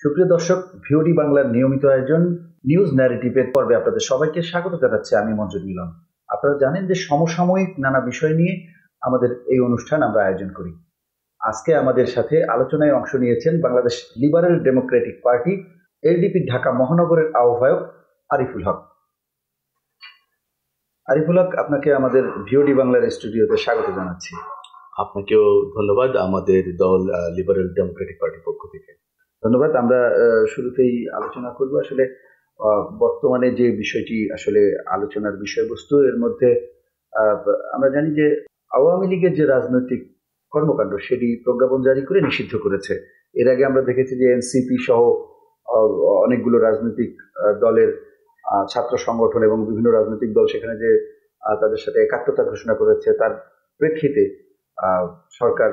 সুপ্রিয় দর্শক, ভিওডি বাংলার নিয়মিত আয়োজন নিউজ ন্যারেটিভের পর্বে আপনাদের সবাইকে স্বাগত জানাচ্ছি। আমি মঞ্জুর মিলন। আপনারা জানেন যে সমসাময়িক নানা বিষয় নিয়ে আমাদের এই অনুষ্ঠান আমরা আয়োজন করি। আজকে আমাদের সাথে আলোচনায় অংশ নিয়েছেন Bangladesh liberal Democratic party LDP Dhaka মহানগরের আহ্বায়ক আরিফুল হক। আরিফুল হক, আপনাকে আমাদের ভিওডি বাংলার স্টুডিওতে স্বাগত জানাচ্ছি। আপনাকেও ধন্যবাদ আমাদের দল লিবারেল ডেমোক্রেটিক পার্টির পক্ষ থেকে। ধন্যবাদ। আমরা শুরুতেই আলোচনা করব আসলে বর্তমানে যে বিষয়টি আসলে আলোচনার বিষয়বস্তু, এর মধ্যে আমরা জানি যে আওয়ামী লীগের যে রাজনৈতিক কর্মকাণ্ড সেটি প্রজ্ঞাপন জারি করে নিষিদ্ধ করেছে। এর আগে আমরা দেখেছি যে এনসিপি সহ অনেকগুলো রাজনৈতিক দলের ছাত্র সংগঠন এবং বিভিন্ন রাজনৈতিক দল সেখানে যে তাদের সাথে একাত্মতা ঘোষণা করেছে, তার প্রেক্ষিতে সরকার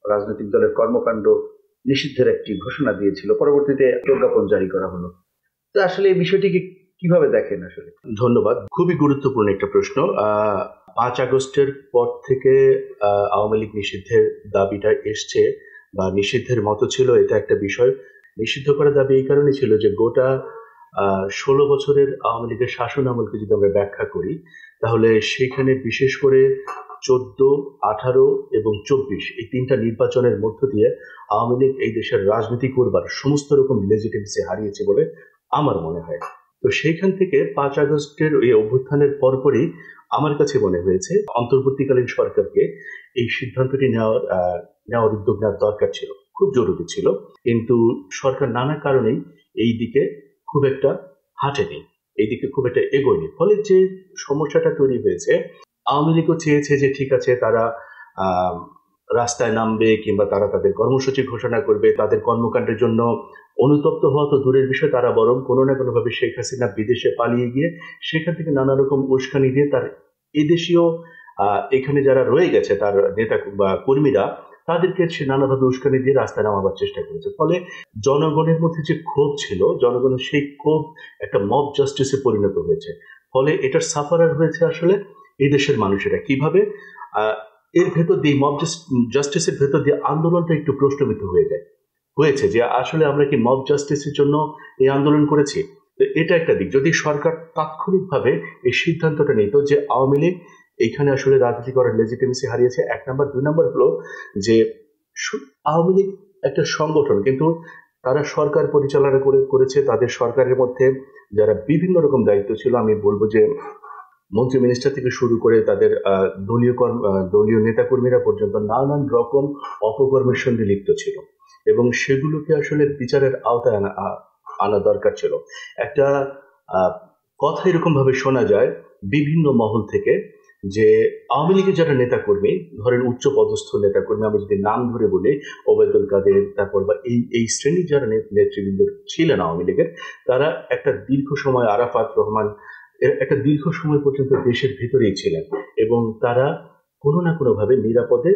রাজনৈতিক দলের কর্মকাণ্ড নিষিদ্ধের একটি ঘোষণা দিয়েছিল, পরবর্তীতে প্রজ্ঞাপন জারি করা হলো। তো আসলে এই বিষয়টিকে কিভাবে দেখেন? আসলে ধন্যবাদ, খুবই গুরুত্বপূর্ণ একটা প্রশ্ন। 5 আগস্টের পর থেকে আওয়ামী লীগ নিষিদ্ধের দাবিটা এসছে বা নিষিদ্ধের মতো ছিল। এটা একটা বিষয়। নিষিদ্ধ করার দাবি এই কারণে ছিল যে গোটা 16 বছরের আওয়ামী লীগের শাসন আমলকে যদি আমরা ব্যাখ্যা করি, তাহলে সেখানে বিশেষ করে 14, 18 এবং 24 এই তিনটা নির্বাচনের মধ্য দিয়ে আওয়ামী লীগ এই দেশের রাজনীতি করবার সমস্ত রকম লেজিটিমেসি হারিয়েছে বলে আমার মনে হয়। তো সেইখান থেকে 5 আগস্টের এই অভ্যুত্থানের পরপরই আমার কাছে মনে হয়েছে অন্তর্বর্তীকালীন সরকারকে এই সিদ্ধান্তটি নেওয়ার উদ্যোগ নেওয়ার দরকার ছিল, খুব জরুরি ছিল। কিন্তু সরকার নানা কারণেই এই দিকে খুব একটা হাঁটেনি, এই দিকে খুব একটা এগোয়নি। ফলে যে সমস্যাটা তৈরি হয়েছে, আওয়ামী লীগও চেয়েছে যে ঠিক আছে তারা রাস্তায় নামবে কিংবা তারা তাদের কর্মসূচি ঘোষণা করবে, তাদের কর্মকাণ্ডের জন্য অনুতপ্ত হওয়া তো দূরের বিষয়, তারা বরং কোনো না কোনোভাবে শেখ হাসিনা বিদেশে পালিয়ে গিয়ে সেখান থেকে নানা রকম উস্কানি দিয়ে তার এদেশীয় এখানে যারা রয়ে গেছে তার নেতা বা কর্মীরা, তাদেরকে সে নানাভাবে উস্কানি দিয়ে রাস্তায় নামাবার চেষ্টা করেছে। ফলে জনগণের মধ্যে যে ক্ষোভ ছিল, জনগণের সেই ক্ষোভ একটা মব জাস্টিসে পরিণত হয়েছে। ফলে এটার সাফারার হয়েছে আসলে এই দেশের মানুষেরা। কিভাবে এর ভেতর দিয়ে মব জাস্টিসের ভেতর দিয়ে আন্দোলনটা একটু প্রশ্নবিদ্ধ হয়েছে যে আসলে আমরা কি মব জাস্টিসের জন্য এই আন্দোলন করেছি। এটা একটা দিক। যদি সরকার তাৎক্ষণিকভাবে এই সিদ্ধান্তটা নিত যে আওয়ামী লীগ এখানে আসলে রাজনীতি করার লেজিটিমেসি হারিয়েছে, 1 নম্বর। 2 নম্বর হলো যে আওয়ামী লীগ একটা সংগঠন, কিন্তু তারা সরকার পরিচালনা করেছে। তাদের সরকারের মধ্যে যারা বিভিন্ন রকম দায়িত্ব ছিল, আমি বলবো যে মন্ত্রী মিনিস্টার থেকে শুরু করে তাদের দলীয় নেতাকর্মীরা পর্যন্ত নানান রকম অপকর্মের সঙ্গে লিপ্ত ছিল এবং সেগুলোকে আসলে বিচারের আওতায় আনা দরকার ছিল। একটা কথা এরকম ভাবে শোনা যায় বিভিন্ন মহল থেকে যে আওয়ামী লীগের যারা নেতাকর্মী, ধরেন উচ্চ পদস্থ নেতাকর্মী, আমি যদি নাম ধরে বলি ওবায়দুল কাদের, তারপর বা এই শ্রেণীর যারা নেতৃবৃন্দ ছিলেন আওয়ামী লীগের, তারা একটা দীর্ঘ সময়, আরাফাত রহমান একটা দীর্ঘ সময় পর্যন্ত দেশের ভিতরেই ছিলেন এবং তারা কোনো না কোনো ভাবে নিরাপদে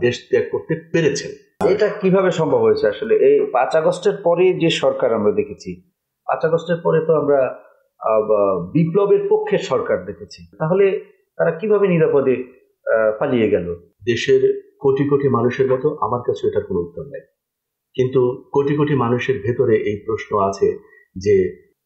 দেশ ত্যাগ করতে পেরেছেন। এটা কিভাবে সম্ভব হয়েছে? আসলে এই 5 আগস্টের পরে যে সরকার আমরা দেখেছি, 5 আগস্টের পরে তো আমরা বিপ্লবের পক্ষের সরকার দেখেছি, তাহলে তারা কিভাবে নিরাপদে পালিয়ে গেল? দেশের কোটি কোটি মানুষের মতো আমার কাছে এটার কোনো উত্তর নেই, কিন্তু কোটি কোটি মানুষের ভেতরে এই প্রশ্ন আছে যে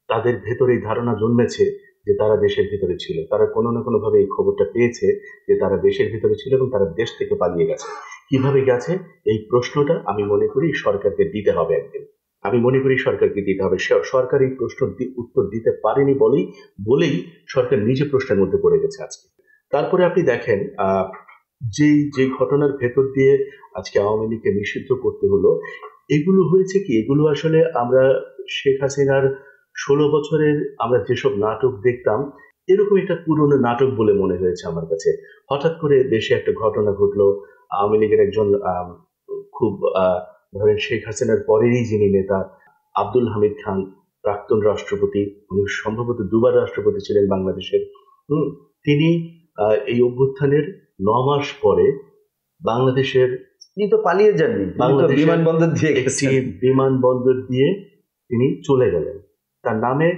তাদের ভেতরে এই ধারণা জন্মেছে যে তারা দেশের ভিতরে ছিল, তারা কোনো না কোনো ভাবে এই খবরটা পেয়েছে যে তারা দেশের ভিতরে ছিল এবং তারা দেশ থেকে পালিয়ে গেছে। কিভাবে গেছে এই প্রশ্নটা আমি মনে করি সরকারকে দিতে হবে একদিন। আমি মনে করি সরকারকে দিতে হবে। সরকার এই প্রশ্ন উত্তর দিতে পারেনি বলেই সরকার নিজে প্রশ্নের মধ্যে পড়ে গেছে আজকে। তারপরে আপনি দেখেন যে ঘটনার ভেতর দিয়ে আজকে আওয়ামী লীগকে নিষিদ্ধ করতে হলো, এগুলো হয়েছে কি, এগুলো আসলে আমরা শেখ হাসিনার 16 বছরের আমরা যেসব নাটক দেখতাম এরকম একটা পুরনো নাটক বলে মনে হয়েছে আমার কাছে। হঠাৎ করে দেশে একটা ঘটনা ঘটলো, আওয়ামী লীগের একজন খুব ধরেন শেখ হাসিনার পরেরই যিনি নেতা আব্দুল হামিদ খান, প্রাক্তন রাষ্ট্রপতি, উনি সম্ভবত 2 বার রাষ্ট্রপতি ছিলেন বাংলাদেশের, তিনি এই অভ্যুত্থানের 9 মাস পরে বাংলাদেশের, তিনি তো পালিয়ে যাননি, বিমানবন্দর দিয়ে তিনি চলে গেলেন। তার নামে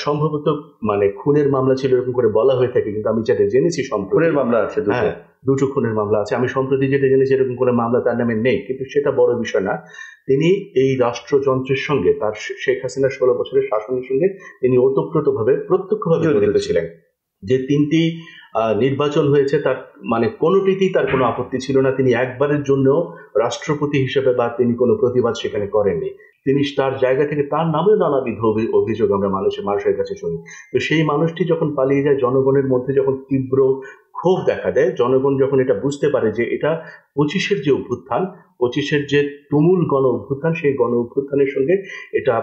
সম্ভবত মানে খুনের মামলা ছিল এরকম করে বলা হয়ে থাকে, কিন্তু আমি যেটা জেনেছি খুনের মামলা আছে। হ্যাঁ, দুটো খুনের মামলা আছে। আমি সম্প্রতি যেটা জেনেছি এরকম কোনো মামলা তার নামে নেই, কিন্তু সেটা বড় বিষয় না। তিনি এই রাষ্ট্রযন্ত্রের সঙ্গে, তার শেখ হাসিনার 16 বছরের শাসনের সঙ্গে তিনি ওতপ্রোতভাবে প্রত্যক্ষভাবে জড়িত ছিলেন। যে 3টি নির্বাচন হয়েছে তার মানে কোনোটিতেই তার কোনো আপত্তি ছিল না। তিনি একবারের জন্য রাষ্ট্রপতি হিসেবে বা তিনি কোনো প্রতিবাদ সেখানে করেননি। তিনি তার জায়গা থেকে তার নামেও নানাবিধ অভিযোগ আমরা মানুষের কাছে শুনি। তো সেই মানুষটি যখন পালিয়ে যায়, জনগণের মধ্যে যখন তীব্র ক্ষোভ দেখা দেয়, জনগণ যখন এটা বুঝতে পারে যে এটা 25-এর যে অভ্যুত্থান, 25-এর যে তুমুল গণ অভ্যুত্থান, সেই গণ অভ্যুত্থানের সঙ্গে এটা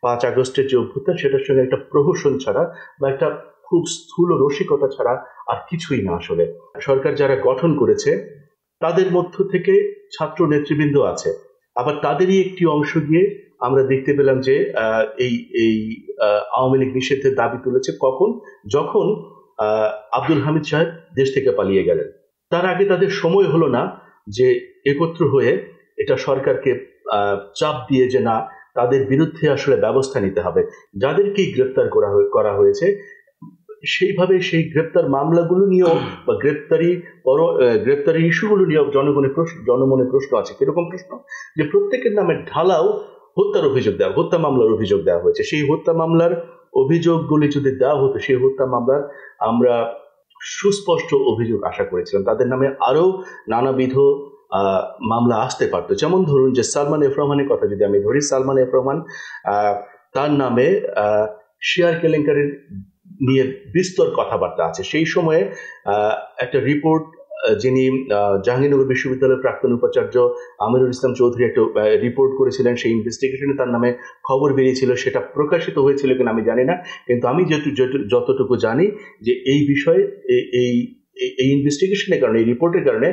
5 আগস্টের যে অভ্যুত্থান সেটার সঙ্গে একটা প্রহসন ছাড়া বা একটা খুব স্থূল রসিকতা ছাড়া আর কিছুই না। আসলে সরকার যারা গঠন করেছে তাদের মধ্য থেকে ছাত্র নেতৃবৃন্দ আছে, আবার তাদেরই একটি অংশ গিয়ে আমরা দেখতে পেলাম যে এই এই আওয়ামী লীগ নিষিদ্ধের দাবি তুলেছে কখন, যখন আব্দুল হামিদ সাহেব দেশ থেকে পালিয়ে গেলেন। তার আগে তাদের সময় হলো না যে একত্র হয়ে এটা সরকারকে চাপ দিয়ে যে না, তাদের বিরুদ্ধে আসলে ব্যবস্থা নিতে হবে। যাদেরকেই গ্রেপ্তার করা হয়েছে সেইভাবে সেই গ্রেপ্তার মামলাগুলো নিয়েও বা গ্রেপ্তারি ইস্যুগুলো নিয়েও জনমনে প্রশ্ন আছে। কিরকম প্রশ্ন? যে প্রত্যেকের নামে ঢালাও হত্যা মামলার অভিযোগ দেওয়া হয়েছে। সেই হত্যা মামলার অভিযোগগুলি যদি দেওয়া হতো, সেই হত্যা মামলার আমরা সুস্পষ্ট অভিযোগ আশা করেছিলাম। তাদের নামে আরো নানাবিধ মামলা আসতে পারতো। যেমন ধরুন যে সালমান এফ রহমানের কথা যদি আমি ধরি, সালমান এফ রহমান তার নামে শেয়ার কেলেঙ্কারির নিয়ে বিস্তর কথাবার্তা আছে। সেই সময়ে একটা রিপোর্ট, যিনি জাহাঙ্গীরনগর বিশ্ববিদ্যালয়ের প্রাক্তন উপাচার্য আমিরুল ইসলাম চৌধুরী একটা রিপোর্ট করেছিলেন, সেই ইনভেস্টিগেশনে তার নামে খবর বেরিয়েছিল। সেটা প্রকাশিত হয়েছিল কিনা আমি জানি না, কিন্তু আমি যতটুকু জানি যে এই বিষয়ে এই ইনভেস্টিগেশনের কারণে, এই রিপোর্টের কারণে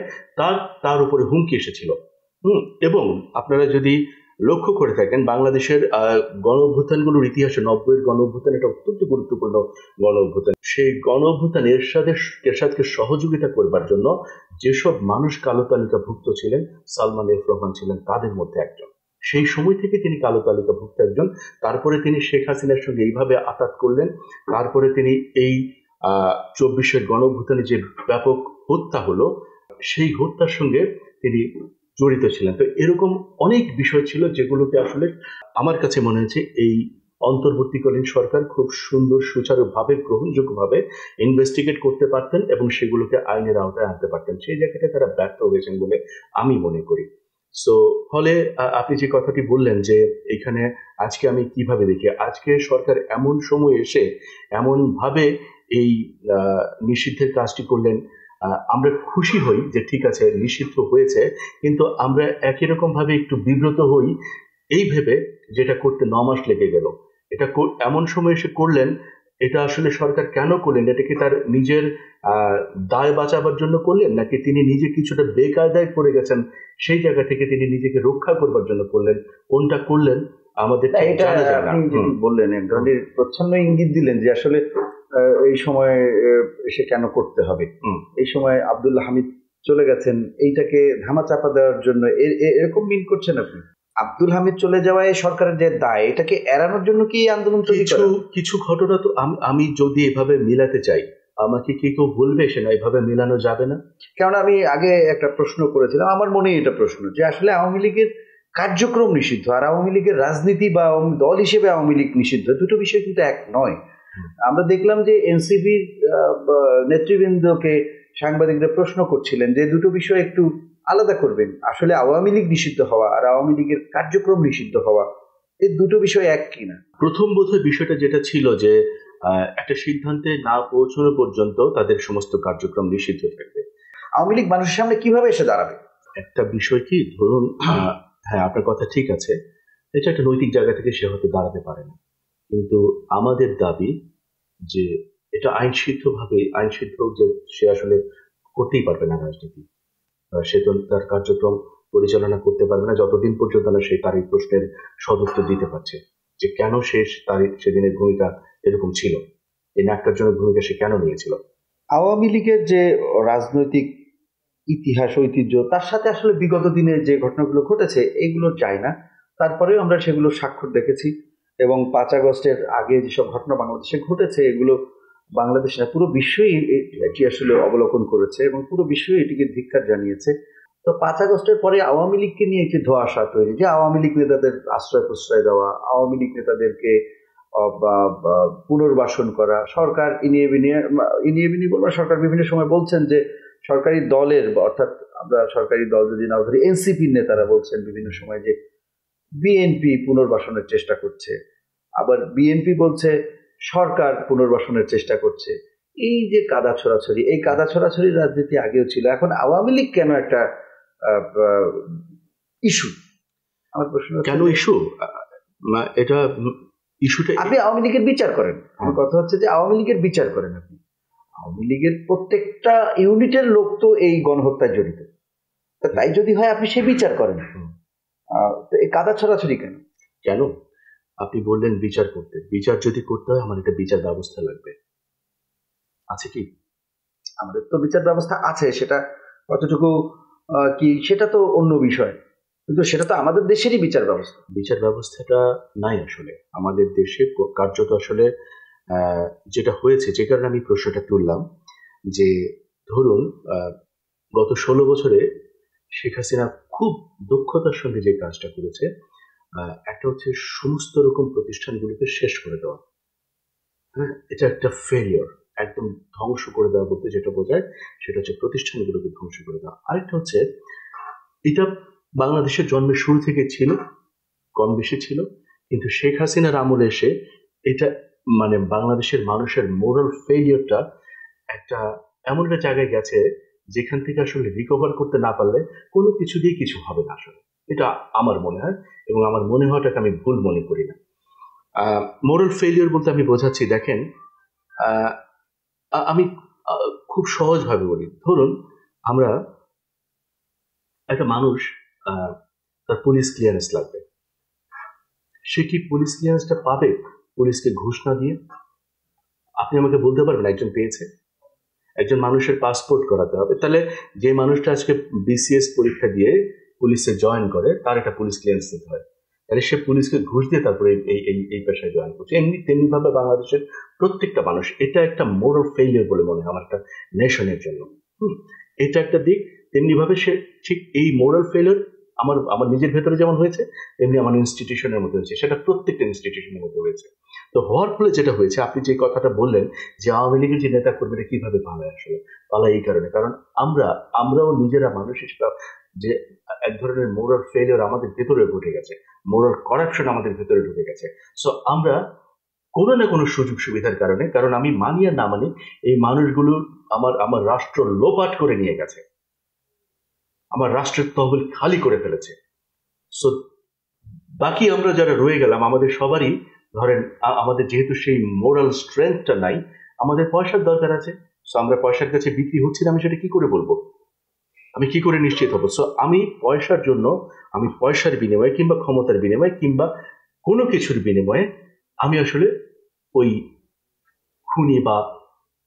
তার উপরে হুমকি এসেছিল। এবং আপনারা যদি লক্ষ্য করে থাকেন, বাংলাদেশের গণ অভ্যুত্থানগুলোর ইতিহাসে 90-এর গণ অভ্যুত্থান এটা অত্যন্ত গুরুত্বপূর্ণ গণ অভ্যুত্থান। সেই গণ অভ্যুত্থান এরশাদকে সহযোগিতা করবার জন্য যেসব মানুষ কালো তালিকাভুক্ত ছিলেন, সালমান এফ রহমান ছিলেন তাদের মধ্যে একজন। সেই সময় থেকে তিনি কালো তালিকাভুক্ত একজন। তারপরে তিনি শেখ হাসিনার সঙ্গে এইভাবে আঘাত করলেন। তারপরে তিনি এই 24-এর গণ অভ্যুত্থানে যে ব্যাপক হত্যা হলো, সেই হত্যার সঙ্গে তিনি জড়িত ছিলেন। তো এরকম অনেক বিষয় ছিল যেগুলোকে আসলে আমার কাছে মনে হয়েছে এই অন্তর্বর্তীকালীন সরকার খুব সুন্দর সুচারুভাবে গ্রহণযোগ্যভাবে ইনভেস্টিগেট করতে পারতেন এবং সেগুলোকে আইনের আওতায় আনতে পারতেন। সেই জায়গাটা তারা ব্যর্থ হয়েছেন বলে আমি মনে করি। সো ফলে আপনি যে কথাটি বললেন যে এখানে আজকে আমি কিভাবে দেখি, আজকে সরকার এমন সময় এসে এমন ভাবে এই নিষিদ্ধের কাজটি করলেন, আমরা খুশি হই যে ঠিক আছে নিষিদ্ধ হয়েছে, কিন্তু আমরা একই রকম ভাবে একটু বিব্রত হই এই ভেবে যেটা করতে 9 মাস লেগে গেল। এটা এমন সময় এসে করলেন, এটা আসলে সরকার কেন করলেন? এটা কি তার নিজের দায় বাঁচাবার জন্য করলেন, নাকি তিনি নিজে কিছুটা বেকায়দায় পড়ে গেছেন, সেই জায়গা থেকে তিনি নিজেকে রক্ষা করবার জন্য করলেন? কোনটা করলেন আমাদের জানা যায় না। বললেন এক ধরনের প্রচ্ছন্ন ইঙ্গিত দিলেন যে আসলে এই সময় এসে কেন করতে হবে। এই সময় আব্দুল হামিদ চলে গেছেন, এইটাকে ধামাচাপা দেওয়ার জন্য এরকম মিন করছেন আপনি? আব্দুল হামিদ চলে যাওয়ায় সরকারের যে দায়, এটাকে এড়ানোর জন্য কি আন্দোলন? কিছু ঘটনা তো আমি যদি এভাবে মিলাতে চাই, আমাকে কি কেউ বলবে সে না এভাবে মিলানো যাবে না? কারণ আমি আগে একটা প্রশ্ন করেছিলাম, আমার মনে এটা প্রশ্ন যে আসলে আওয়ামী লীগের কার্যক্রম নিষিদ্ধ আর আওয়ামী লীগের রাজনীতি বা দল হিসেবে আওয়ামী লীগ নিষিদ্ধ, দুটো বিষয় কিন্তু এক নয়। আমরা দেখলাম যে এনসিপির নেতৃবৃন্দকে সাংবাদিকরা প্রশ্ন করছিলেন যে দুটো বিষয় একটু আলাদা করবেন। আসলে আওয়ামী লীগ নিষিদ্ধ হওয়া আর আওয়ামী লীগের কার্যক্রম নিষিদ্ধ হওয়া, এই দুটো বিষয় এক কিনা? প্রথম বোধহয় বিষয়টা যেটা ছিল যে একটা সিদ্ধান্তে না পৌঁছানো পর্যন্ত তাদের সমস্ত কার্যক্রম নিষিদ্ধ থাকবে। আওয়ামী লীগ মানুষের সামনে কিভাবে এসে দাঁড়াবে? একটা বিষয় কি, ধরুন হ্যাঁ আপনার কথা ঠিক আছে, এটা একটা নৈতিক জায়গা থেকে সে হয়তো দাঁড়াতে পারে না, কিন্তু আমাদের দাবি যে এটা আইন সিদ্ধ যে সে আসলে করতেই পারবে না রাজনীতি, সে তো তার কার্যক্রম পরিচালনা করতে পারবে না যতদিন পর্যন্ত না সে তার এই প্রশ্নের সদুত্তর দিতে পারছে যে কেন সেদিনের ভূমিকা এরকম ছিল, এই ন্যাক্কারজনক ভূমিকা সে কেন নিয়েছিল। আওয়ামী লীগের যে রাজনৈতিক ইতিহাস ঐতিহ্য, তার সাথে আসলে বিগত দিনে যে ঘটনাগুলো ঘটেছে এগুলো চাই না, তারপরেও আমরা সেগুলো স্বাক্ষর দেখেছি এবং 5 আগস্টের আগে যেসব ঘটনা বাংলাদেশে ঘটেছে এগুলো বাংলাদেশ না, পুরো বিশ্বই এটি আসলে অবলোকন করেছে এবং পুরো বিশ্বই এটিকে ধিক্কার জানিয়েছে। তো 5 আগস্টের পরে আওয়ামী লীগকে নিয়ে একটি ধোঁয়াশা তৈরি, যে আওয়ামী লীগ নেতাদের আশ্রয় প্রশ্রয় দেওয়া, আওয়ামী লীগ নেতাদেরকে পুনর্বাসন করা, সরকার ইনিয়ে বিনিয়ে বলবো, সরকার বিভিন্ন সময় বলছেন যে সরকারি দলের, অর্থাৎ আমরা সরকারি দল যদি না ধরি, এনসিপির নেতারা বলছেন বিভিন্ন সময় যে বিএনপি পুনর্বাসনের চেষ্টা করছে, আবার বিএনপি বলছে সরকার পুনর্বাসনের চেষ্টা করছে। এই যে কাদা ছড়াছড়ি, এই কাদা ছড়াছড়ির রাজনীতি আগেও ছিল, এখন আওয়ামী লীগ কেন একটা ইস্যু? আমার প্রশ্ন, কেন ইস্যু? এটা ইস্যুটা, আপনি আওয়ামী লীগের বিচার করেন, আমার কথা হচ্ছে যে আওয়ামী লীগের বিচার করেন আপনি। আওয়ামী লীগের প্রত্যেকটা ইউনিটের লোক তো এই গণহত্যায় জড়িত, তাই যদি হয় আপনি সে বিচার করেন। তো এই কাদা ছড়াছড়ি কেন? কেন আপনি বললেন বিচার করতে? বিচার যদি করতে হয় আমার একটা বিচার ব্যবস্থা লাগবে, আছে কি? আমাদের তো বিচার ব্যবস্থা আছে, সেটা কতটুকু কি সেটা তো অন্য বিষয়, কিন্তু সেটা তো আমাদের দেশেরই বিচার ব্যবস্থা। বিচার ব্যবস্থাটা নাই আসলে আমাদের দেশে কার্যত। আসলে যেটা হয়েছে, যে কারণে আমি প্রশ্নটা তুললাম, যে ধরুন গত 16 বছরে শেখ হাসিনা খুব দক্ষতার সঙ্গে যে কাজটা করেছে, একটা হচ্ছে সমস্ত রকম প্রতিষ্ঠানগুলোকে শেষ করে দেওয়া। হ্যাঁ, এটা একটা ফেলিওর, একদম ধ্বংস করে দেওয়া বলতে যেটা বোঝায় সেটা হচ্ছে প্রতিষ্ঠানগুলোকে ধ্বংস করে দেওয়া। আরেকটা হচ্ছে, এটা বাংলাদেশের জন্মের শুরু থেকে ছিল, কম বেশি ছিল, কিন্তু শেখ হাসিনার আমলে এসে এটা মানে বাংলাদেশের মানুষের মোরাল ফেলিওরটা একটা এমন একটা জায়গায় গেছে যেখান থেকে আসলে রিকভার করতে না পারলে কোনো কিছু দিয়ে কিছু হবে না আসলে। এটা আমার মনে হয়, এবং আমার মনে হওয়াটাকে আমি ভুল মনে করি না। মোরাল ফেলিওর বলতে আমি বোঝাচ্ছি, দেখেন আমি খুব সহজভাবে বলি, ধরুন আমরা একটা মানুষ, তার পুলিশ ক্লিয়ারেন্স লাগবে, সে কি পুলিশ ক্লিয়ারেন্সটা পাবে পুলিশকে ঘুষ না দিয়ে? আপনি আমাকে বলতে পারবেন একজন পেয়েছে? একজন মানুষের পাসপোর্ট করাতে হবে, তাহলে যে মানুষটা আজকে বিসিএস পরীক্ষা দিয়ে পুলিশে জয়েন করে তার একটা পুলিশ ক্লিয়ারেন্স দিতে হয়, তাহলে সে পুলিশকে ঘুষ দিয়ে তারপরে এই পেশায় জয়েন করছে। তেমনি ভাবে বাংলাদেশের প্রত্যেকটা মানুষ, এটা একটা মোরাল ফেলিয়ার বলে মনে হয় আমার একটা নেশনের জন্য। এটা একটা দিক। তেমনি ভাবে সে ঠিক এই মোরাল ফেলিয়ার আমার নিজের ভেতরে যেমন হয়েছে, তেমনি আমার ইনস্টিটিউশনের মধ্যে হয়েছে, সেটা প্রত্যেকটা ইনস্টিটিউশনের মধ্যে হয়েছে। তো হওয়ার ফলে যেটা হয়েছে, আপনি যে কথাটা বললেন যে আওয়ামী লীগের যে নেতা কর্মীরা কিভাবে পালায়, আসলে পালায় এই কারণে, কারণ আমরাও নিজেরা মানুষ হিসেবে যে এক ধরনের মোরাল ফেলিয়ার আমাদের ভেতরে ঘটে গেছে, মোরাল করাপশন আমাদের ভেতরে ঢুকে গেছে। সো আমরা কোনো না কোনো সুযোগ সুবিধার কারণে, কারণ আমি মানি আর না মানি, এই মানুষগুলো আমার রাষ্ট্র লোপাট করে নিয়ে গেছে, আমার রাষ্ট্রের তহবিল খালি করে ফেলেছে। সো বাকি আমরা যারা রয়ে গেলাম, আমাদের সবারই ধরেন আমাদের যেহেতু সেই মোরাল স্ট্রেংথটা নাই, আমাদের পয়সার দরকার আছে। সো আমরা পয়সার কাছে বিক্রি হচ্ছি না, আমি সেটা কি করে বলবো, আমি কি করে নিশ্চিত হবো? সো আমি পয়সার জন্য, আমি পয়সার বিনিময়ে কিংবা ক্ষমতার বিনিময়ে কিংবা কোনো কিছুর বিনিময়ে আমি আসলে ওই খুনি বা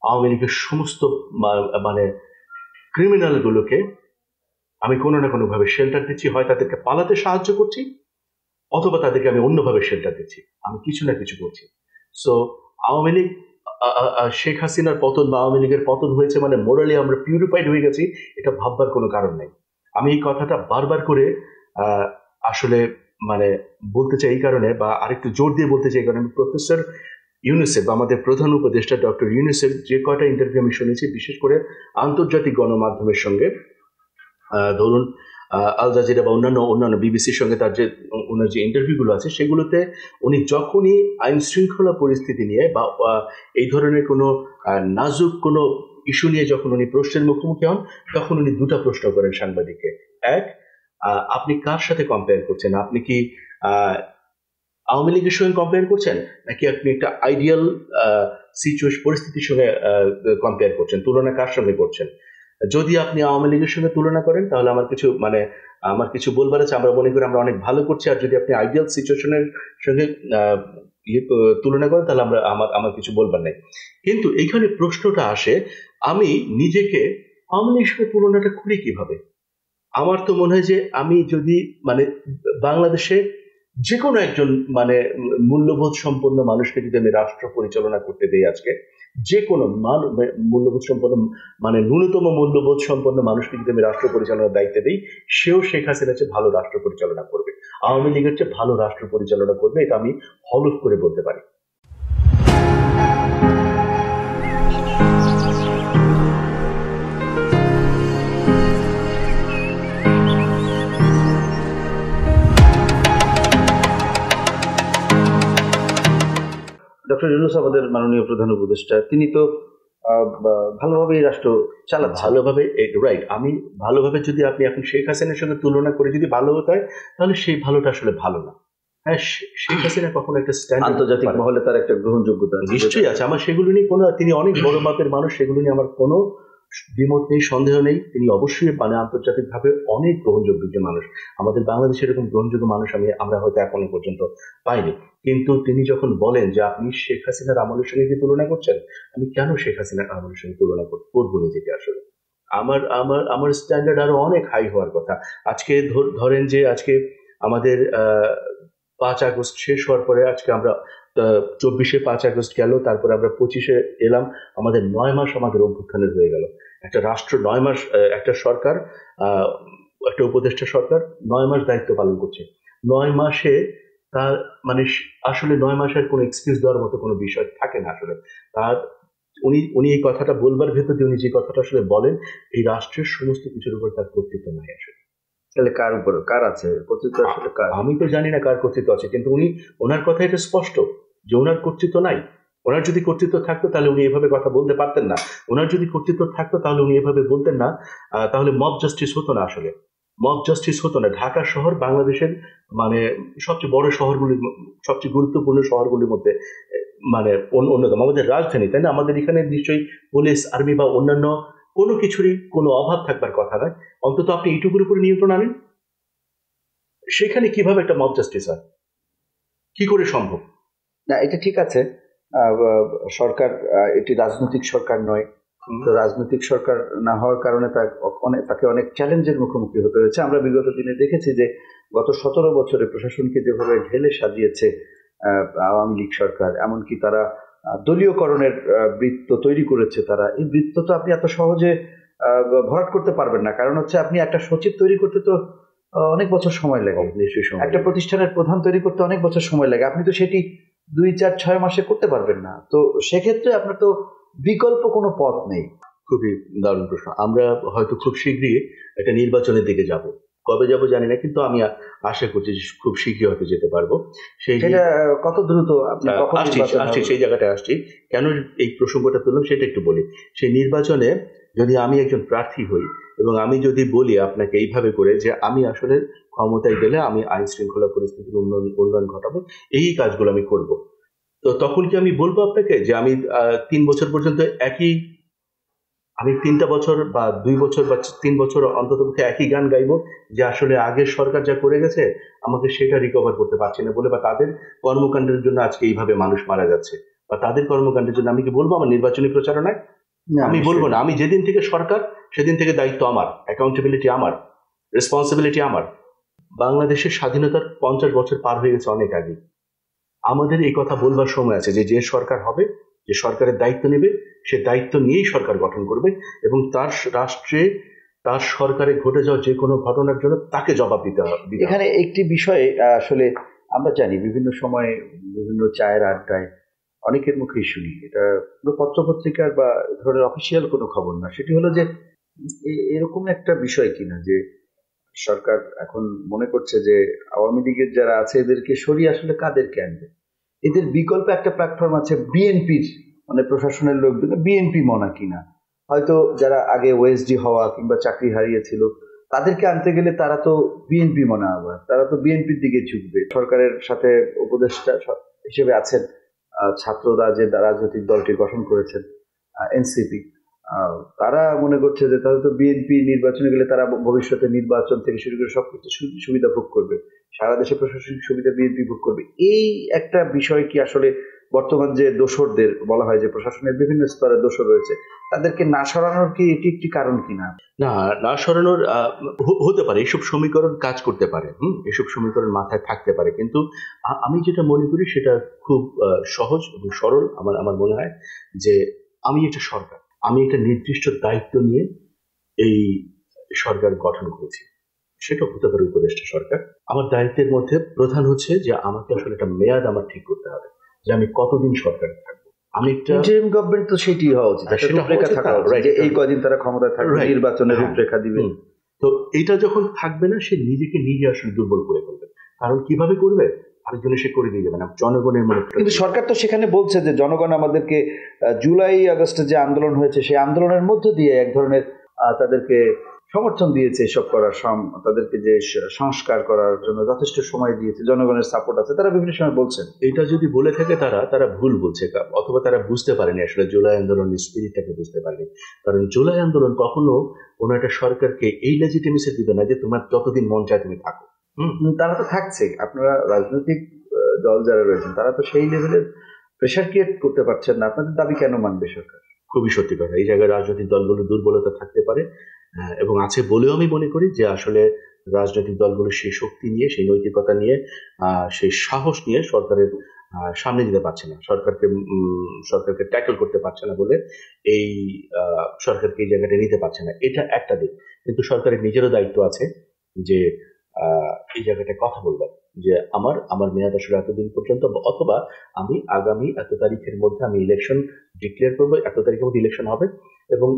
আওয়ামী লীগের সমস্ত মানে ক্রিমিনাল গুলোকে আমি কোনো না কোনো ভাবে শেল্টার দিচ্ছি, হয় তাদেরকে পালাতে সাহায্য করছি, অথবা তাদেরকে আমি অন্যভাবে শেল্টার দিচ্ছি, আমি কিছু না কিছু করছি। সো আওয়ামী লীগ, শেখ হাসিনার পতন বা আওয়ামী লীগের পতন হয়েছে মানে মোরালি আমরা পিউরিফাইড হয়ে গেছি, এটা ভাববার কোনো কারণ নেই। আমি এই কথাটা বারবার করে আসলে মানে বলতে চাই এই কারণে, বা আরেকটু জোর দিয়ে বলতে চাই এই কারণে, প্রফেসর ইউনুসেফ, আমাদের প্রধান উপদেষ্টা ডক্টর ইউনুসেফ যে কয়টা ইন্টারভিউ আমি শুনেছি, বিশেষ করে আন্তর্জাতিক গণমাধ্যমের সঙ্গে, ধরুন আল জাজিরা বা অন্যান্য বিবিসির সঙ্গে তার যে ওনার যে ইন্টারভিউগুলো আছে, সেগুলোতে উনি যখনই আইন শৃঙ্খলা পরিস্থিতি নিয়ে বা এই ধরনের কোনো নাজুক কোনো ইস্যু নিয়ে যখন উনি প্রশ্নের মুখোমুখি হন, তখন উনি দুটা প্রশ্ন করেন সাংবাদিককে। এক, আপনি কার সাথে কম্পেয়ার করছেন? আপনি কি আওয়ামী লীগের সঙ্গে কম্পেয়ার করছেন, নাকি আপনি একটা আইডিয়াল সিচুয়েশন পরিস্থিতির সঙ্গে কম্পেয়ার করছেন? তুলনা কার সঙ্গে করছেন? যদি আপনি আওয়ামী লীগের সঙ্গে তুলনা করেন তাহলে আমার কিছু বলবার আছে, আমরা মনে করি আমরা অনেক ভালো করছি। আর যদি আপনি আইডিয়াল সিচুয়েশনের সঙ্গে তুলনা করেন তাহলে আমার কিছু বলবার নেই। কিন্তু এইখানে প্রশ্নটা আসে, আমি নিজেকে আওয়ামী লীগের সঙ্গে তুলনাটা করি কিভাবে? আমার তো মনে হয় যে আমি যদি বাংলাদেশে যে কোনো একজন মানে মূল্যবোধ সম্পন্ন মানুষকে যদি আমি রাষ্ট্র পরিচালনা করতে দেই আজকে, যে কোনো মূল্যবোধ সম্পন্ন মানে ন্যূনতম মূল্যবোধ সম্পন্ন মানুষকে যদি আমি রাষ্ট্র পরিচালনার দায়িত্ব দিই, সেও শেখ হাসিনার চেয়ে ভালো রাষ্ট্র পরিচালনা করবে, আওয়ামী লীগের চেয়ে ভালো রাষ্ট্র পরিচালনা করবে, এটা আমি হলফ করে বলতে পারি। ডক্টর ইউনূস আমাদের মাননীয় প্রধান উপদেষ্টা, তিনি তো ভালোভাবেই রাষ্ট্র চালাচ্ছেন। ভালোভাবে, রাইট। আমি ভালোভাবে যদি আপনি এখন শেখ হাসিনার সঙ্গে তুলনা করে যদি ভালো হতে হয়, তাহলে সেই ভালোটা আসলে ভালো না। হ্যাঁ, শেখ হাসিনা কখনো একটা স্ট্যান্ড আন্তর্জাতিক মহলে তার একটা গ্রহণযোগ্যতা নিশ্চয়ই আছে, আমার সেগুলো নিয়ে কোনো, তিনি অনেক বড় মাপের মানুষ, সেগুলো নিয়ে আমার কোনো দ্বিমত নেই, সন্দেহ নেই। তিনি অবশ্যই মানে আন্তর্জাতিকভাবে অনেক গ্রহণযোগ্য একজন মানুষ। আমাদের বাংলাদেশে এরকম গ্রহণযোগ্য মানুষ আমরা হয়তো এখনো পর্যন্ত পাইনি। কিন্তু তিনি যখন বলেন যে আপনি শেখ হাসিনার আমলের সঙ্গে কি তুলনা করছেন, আমি কেন শেখ হাসিনার আমলের সঙ্গে তুলনা করবো নিজেকে? আসলে আমার আমার আমার স্ট্যান্ডার্ড আরো অনেক হাই হওয়ার কথা। আজকে ধরেন যে আজকে আমাদের 5 আগস্ট শেষ হওয়ার পরে আজকে আমরা 24শে 5 আগস্ট গেল, তারপরে আমরা 25শে এলাম, আমাদের 9 মাস আমাদের অভ্যুত্থানের হয়ে গেল। একটা রাষ্ট্র 9 মাস, একটা সরকার, একটা উপদেষ্টা সরকার 9 মাস দায়িত্ব পালন করছে। 9 মাসে তার মানে আসলে 9 মাসের কোনো এক্সকিউজ দেওয়ার মতো কোনো বিষয় থাকে না আসলে। তার উনি এই কথাটা বলবার ভেতর দিয়ে উনি যে কথাটা আসলে বলেন, এই রাষ্ট্রের সমস্ত কিছুর উপর তার কর্তৃত্ব নাই আসলে। তাহলে কার উপর কার আছে কর্তৃত্ব? আসলে কার? আমি তো জানি না কার কর্তৃত্ব আছে, কিন্তু ওনার কথা এটা স্পষ্ট যে ওনার কর্তৃত্ব নাই। ওনার যদি কর্তৃত্ব থাকতো তাহলে উনি এভাবে কথা বলতে পারতেন না। ওনার যদি কর্তৃত্ব থাকতো তাহলে উনি এভাবে বলতেন না। তাহলে মব জাস্টিস হতো না আসলে, মব জাস্টিস হতো না। ঢাকা শহর বাংলাদেশের মানে সবচেয়ে বড় শহরগুলির, সবচেয়ে গুরুত্বপূর্ণ শহরগুলির মধ্যে মানে অন্যতম, আমাদের রাজধানী, তাই না? আমাদের এখানে নিশ্চয়ই পুলিশ, আর্মি বা অন্যান্য কোনো কিছুরই কোনো অভাব থাকবার কথা নয়। অন্তত আপনি এইটুকুর উপরে নিয়ন্ত্রণ আনেন, সেখানে কিভাবে একটা মব জাস্টিস হয়, কি করে সম্ভব? না, এটা ঠিক আছে। সরকার এটি রাজনৈতিক সরকার নয়, তো রাজনৈতিক সরকার না হওয়ার কারণে তাকে অনেক চ্যালেঞ্জের মুখোমুখি হতে হয়েছে। আমরা বিগত দিনে দেখেছি যে গত 17 বছরে প্রশাসনকে যেভাবে ঢেলে সাজিয়েছে আওয়ামী লীগ সরকার, এমনকি তারা দলীয়করণের বৃত্ত তৈরি করেছে। তারা এই বৃত্ত তো আপনি এত সহজে ভরাট করতে পারবেন না, কারণ হচ্ছে আপনি একটা সচিব তৈরি করতে তো অনেক বছর সময় লাগে, একটা প্রতিষ্ঠানের প্রধান তৈরি করতে অনেক বছর সময় লাগে, আপনি তো সেটি 2, 4, 6 মাসে করতে পারবেন না। তো সেক্ষেত্রে আপনার তো বিকল্প কোনো পথ নেই। খুবই দারুণ প্রশ্ন। আমরা হয়তো খুব শীঘ্রই একটা নির্বাচনের দিকে যাব, কবে যাব জানি না, কিন্তু আমি আশা করছি খুব শীঘ্রই হয়তো যেতে পারবো। সেটা কত দ্রুত আপনি আসছি সেই জায়গাটা আসছি। কেন এই প্রসঙ্গটা তুললাম সেটা একটু বলি। সেই নির্বাচনে যদি আমি একজন প্রার্থী হই এবং আমি যদি বলি আপনাকে এইভাবে করে যে আমি আসলে ক্ষমতায় গেলে আমি আইন শৃঙ্খলা পরিস্থিতির উন্নয়ন ঘটাবো, এই কাজগুলো আমি করব, তো তখন কি আমি বলবো আপনাকে যে আমি 3 বছর পর্যন্ত আমি 3টা বছর বা 2 বছর বা 3 বছর অন্তত একই গান গাইবো যে আসলে আগের সরকার যা করে গেছে আমাকে সেটা রিকভার করতে পারছি না বলে, বা তাদের কর্মকাণ্ডের জন্য আজকে এইভাবে মানুষ মারা যাচ্ছে, বা তাদের কর্মকাণ্ডের জন্য আমি কি বলবো আমার নির্বাচনী প্রচারণায়? আমি বলবো না। আমি যেদিন থেকে সরকার সেদিন থেকে দায়িত্ব আমার, অ্যাকাউন্টেবিলিটি আমার, রেসপন্সিবিলিটি আমার। বাংলাদেশের স্বাধীনতার 50 বছর পার হয়ে গেছে অনেক আগে। আমাদের এই কথা বলবার সময় আছে যে সরকার হবে, যে সরকারের দায়িত্ব নেবে, সে দায়িত্ব নিয়েই সরকার গঠন করবে এবং তার রাষ্ট্রে তার সরকারে ঘটে যাওয়া যে কোনো ঘটনার জন্য তাকে জবাব দিতে হবে। এখানে একটি বিষয়ে আসলে আমরা জানি, বিভিন্ন সময় বিভিন্ন চায়ের আড্ডায় অনেকের মুখেই শুনি, এটা কোনো পত্রপত্রিকার বা ধরনের অফিসিয়াল কোনো খবর না, সেটি হলো যে এরকম একটা বিষয় কিনা যে সরকার এখন মনে করছে যে আওয়ামী লীগের যারা আছে এদেরকে সরিয়ে আসলে কাদেরকে আনবে, এদের বিকল্প একটা প্ল্যাটফর্ম আছে বিএনপির, মানে প্রশাসনের লোকজন বিএনপি মনা কিনা, হয়তো যারা আগে ওএসডি হওয়া কিংবা চাকরি হারিয়েছিল তাদেরকে আনতে গেলে তারা তো বিএনপি মনা, আবার তারা তো বিএনপির দিকে ঝুঁকবে। সরকারের সাথে উপদেষ্টা হিসেবে আছেন ছাত্ররা, যে রাজনৈতিক দলটি গঠন করেছেন এনসিপি, তারা মনে করছে যে তাহলে তো বিএনপি নির্বাচনে গেলে তারা ভবিষ্যতে নির্বাচন থেকে শুরু করে সবকিছু সুবিধা ভোগ করবে, সারা দেশে প্রশাসনিক সুবিধা বিএনপি ভোগ করবে। এই একটা বিষয় কি আসলে বর্তমান যে দোসরদের বলা হয় যে প্রশাসনের বিভিন্ন স্তরে দোসর রয়েছে, তাদেরকে না সরানোর কি এটি একটি কারণ কিনা? না, না সরানোর হতে পারে, এসব সমীকরণ কাজ করতে পারে, এসব সমীকরণ মাথায় থাকতে পারে, কিন্তু আমি যেটা মনে করি সেটা খুব সহজ এবং সরল। আমার আমার মনে হয় যে আমি একটা সরকার, আমি একটা নির্দিষ্ট দায়িত্ব নিয়ে এই সরকার গঠন করেছি। সেটা হতে পারে উপদেষ্টা সরকার। আমার দায়িত্বের মধ্যে প্রধান হচ্ছে যে আমাকে আসলে একটা মেয়াদ আমার ঠিক করতে হবে, যে আমি কতদিন সরকারে থাকবো। আমি একটা ইন্টারিম গভর্নমেন্ট তো সেটি হওয়া উচিত, একটা সেটা রূপরেখা হচ্ছে থাকা তার, উচিত right, যে এই কদিন তারা ক্ষমতায় থাকবে, Right, নির্বাচনের হ্যাঁ, রূপরেখা দিবে। তো এটা যখন থাকবে না, সে নিজেকে নিজে আসলে দুর্বল করে ফেলবে। কারণ কিভাবে করবে? আরেকজনে সে করে দিয়ে যাবে না, জনগণের মনে। কিন্তু সরকার তো সেখানে বলছে যে জনগণ আমাদেরকে জুলাই আগস্টে যে আন্দোলন হয়েছে সেই আন্দোলনের মধ্য দিয়ে এক ধরনের তাদেরকে সমর্থন দিয়েছে এসব করার, তাদেরকে যে সংস্কার করার জন্য যথেষ্ট সময় দিয়েছে, জনগণের সাপোর্ট আছে, তারা বিভিন্ন সময় বলছেন। এটা যদি বলে থাকে তারা তারা ভুল বলছে, অথবা তারা বুঝতে পারেনি আসলে জুলাই আন্দোলনের স্পিরিটটাকে বুঝতে পারেনি। কারণ জুলাই আন্দোলন কখনো কোনো একটা সরকারকে এই লেজিটিমেসি দিবে না যে তোমার যতদিন মন চায় তুমি থাকো। তারা তো থাকছে, আপনারা রাজনৈতিক দল যারা রয়েছেন তারা তো সেই লেভেলের প্রেশার ক্রিয়েট করতে পারছেন না, আপনাদের দাবি কেন মানবে সরকার? খুবই সত্যি কথা, এই জায়গায় রাজনৈতিক দলগুলো দুর্বলতা থাকতে পারে, এবং আছে বলেও আমি মনে করি যে আসলে রাজনৈতিক দলগুলো সেই শক্তি নিয়ে, সেই নৈতিকতা নিয়ে, সেই সাহস নিয়ে সরকারের সামনে দিতে পারছে না, সরকারকে ট্যাকল করতে পারছে না বলে এই সরকারকে এই জায়গাটা নিতে পারছে না। এটা একটা দিক, কিন্তু সরকারের নিজেরও দায়িত্ব আছে যে এই জায়গাটায় কথা বলবার, যে আমার আমার মেয়াদ আসলে এতদিন পর্যন্ত, অথবা আমি আগামী এত তারিখের মধ্যে আমি ইলেকশন ডিক্লেয়ার করবো, এত তারিখের মধ্যে ইলেকশন হবে এবং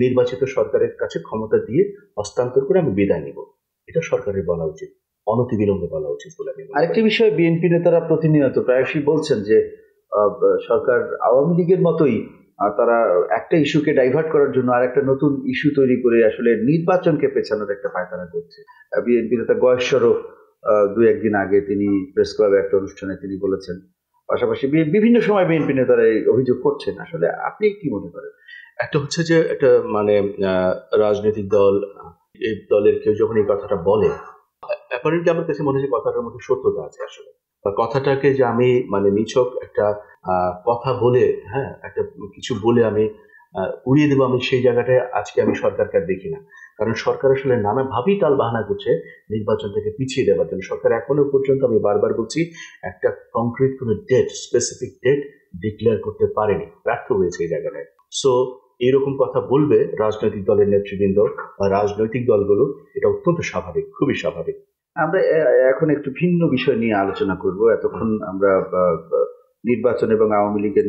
নির্বাচিত সরকারের কাছে ক্ষমতা দিয়ে হস্তান্তর করে আমি বিদায় নিব। এটা সরকারের বলা উচিত, অনতিবিলম্বে বলা উচিত বলে আমি মনে করি। আরেকটি বিষয়, বিএনপি নেতারা প্রতিনিয়ত প্রায়শই বলছেন যে সরকার আওয়ামী লীগের মতোই তারা একটা ইস্যুকে ডাইভার্ট করার জন্য আর একটা নতুন ইস্যু তৈরি করে আসলে নির্বাচনকে পেছানোর একটা পায়তারা করছে। বিএনপি নেতা গয়েশ্বরও দু একদিন আগে তিনি প্রেস ক্লাবে একটা অনুষ্ঠানে তিনি বলেছেন। পাশাপাশি বিভিন্ন সময় বিএনপি নেতারা এই অভিযোগ করছেন। আসলে আপনি কি মনে করেন? একটা হচ্ছে যে একটা মানে রাজনৈতিক দল, এই দলের কেউ যখন এই কথাটা বলে, অ্যাপারেন্টলি আমার কাছে মনে হয় যে কথাটার মধ্যে সত্যতা আছে আসলে, বা কথাটাকে যে আমি মানে নিছক একটা কথা বলে, হ্যাঁ, একটা কিছু বলে আমি উড়িয়ে দেবো, আমি সেই জায়গাটায় আজকে আমি সরকারকে আর দেখি না। কারণ সরকার আসলে নানাভাবেই টাল বাহানা করছে নির্বাচন থেকে পিছিয়ে দেওয়ার জন্য। সরকার এখনো পর্যন্ত, আমি বারবার বলছি, একটা কংক্রিট কোনো ডেট, স্পেসিফিক ডেট ডিক্লেয়ার করতে পারেনি, ব্যর্থ হয়েছে এই জায়গাটায়। সো এইরকম কথা বলবে রাজনৈতিক দলের নেতৃবৃন্দ বা রাজনৈতিক দলগুলো, এটা অত্যন্ত স্বাভাবিক, খুবই স্বাভাবিক। আমরা এখন একটু ভিন্ন বিষয় নিয়ে আলোচনা করব। এতক্ষণ আমরা নির্বাচন এবং আওয়ামী লীগের